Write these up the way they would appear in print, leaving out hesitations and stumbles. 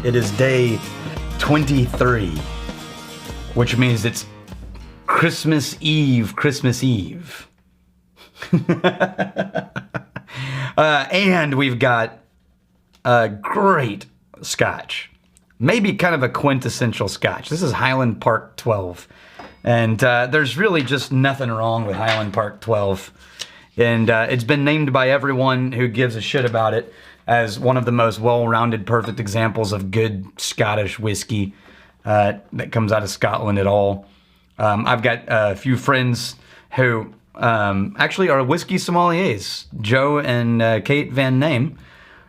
It is day 23, which means it's Christmas Eve, and we've got a great Scotch. Maybe kind of a quintessential Scotch. This is Highland Park 12. And there's really just nothing wrong with Highland Park 12. And it's been named by everyone who gives a shit about it as one of the most well-rounded, perfect examples of good Scottish whiskey that comes out of Scotland at all. I've got a few friends who actually are whiskey sommeliers, Joe and Kate Van Name,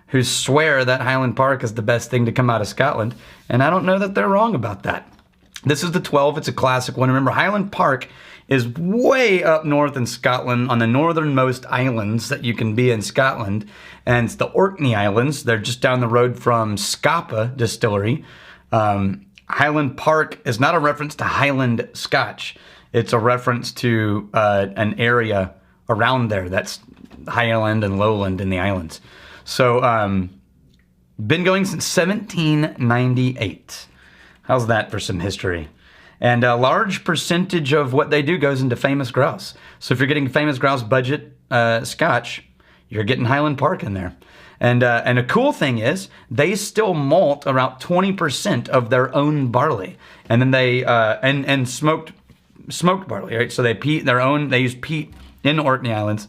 who swear that Highland Park is the best thing to come out of Scotland, and I don't know that they're wrong about that. This is the 12, it's a classic one. Remember, Highland Park is way up north in Scotland on the northernmost islands that you can be in Scotland, and it's the Orkney Islands. They're just down the road from Scapa Distillery. Highland Park is not a reference to Highland Scotch. It's a reference to an area around there that's Highland and Lowland in the islands. So, been going since 1798. How's that for some history? And a large percentage of what they do goes into Famous Grouse. So if you're getting Famous Grouse budget Scotch, you're getting Highland Park in there. And a cool thing is, they still malt around 20% of their own barley. And then they, and smoked barley, right? So they they use peat in the Orkney Islands,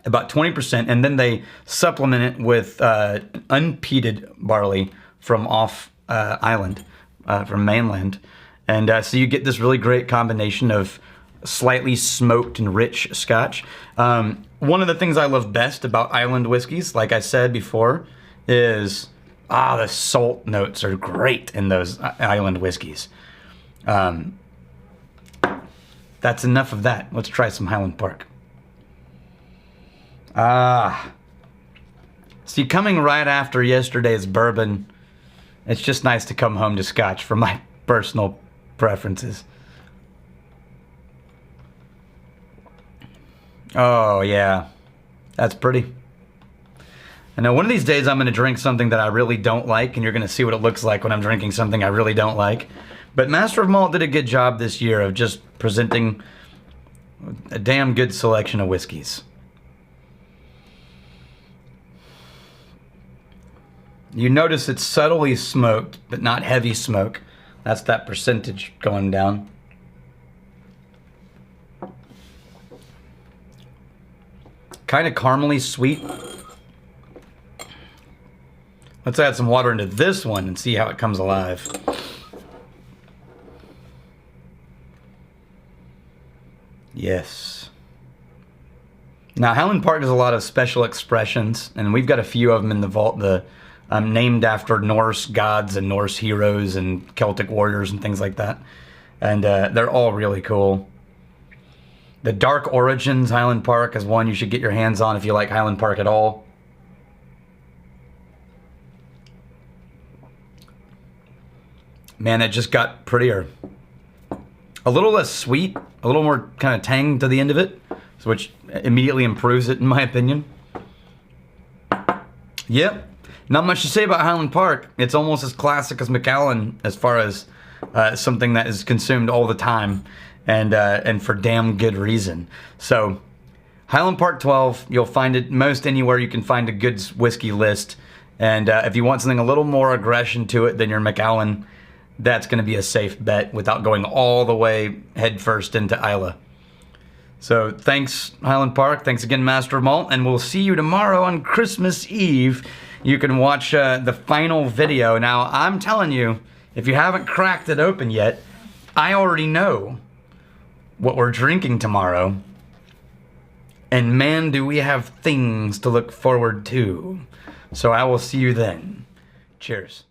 about 20%, and then they supplement it with unpeated barley from off island, from mainland. And so you get this really great combination of slightly smoked and rich Scotch. One of the things I love best about island whiskeys, like I said before, is the salt notes are great in those island whiskeys. That's enough of that. Let's try some Highland Park. See, coming right after yesterday's bourbon, it's just nice to come home to Scotch for my personal preferences. Oh, yeah. That's pretty. I know one of these days I'm going to drink something that I really don't like, and you're going to see what it looks like when I'm drinking something I really don't like. But Master of Malt did a good job this year of just presenting a damn good selection of whiskeys. You notice it's subtly smoked, but not heavy smoke. That's that percentage going down. Kind of caramely sweet. Let's add some water into this one and see how it comes alive. Yes. Now, Highland Park does a lot of special expressions, and we've got a few of them in the vault. Named after Norse gods and Norse heroes and Celtic warriors and things like that. And they're all really cool. The Dark Origins Highland Park is one you should get your hands on if you like Highland Park at all. Man, it just got prettier. A little less sweet, a little more kind of tang to the end of it, which immediately improves it in my opinion. Yep. Not much to say about Highland Park. It's almost as classic as Macallan as far as something that is consumed all the time and for damn good reason. So Highland Park 12, you'll find it most anywhere you can find a good whiskey list. And if you want something a little more aggression to it than your Macallan, that's going to be a safe bet without going all the way headfirst into Islay. So thanks, Highland Park. Thanks again, Master of Malt. And we'll see you tomorrow on Christmas Eve. You can watch the final video. Now, I'm telling you, if you haven't cracked it open yet, I already know what we're drinking tomorrow. And man, do we have things to look forward to. So I will see you then. Cheers.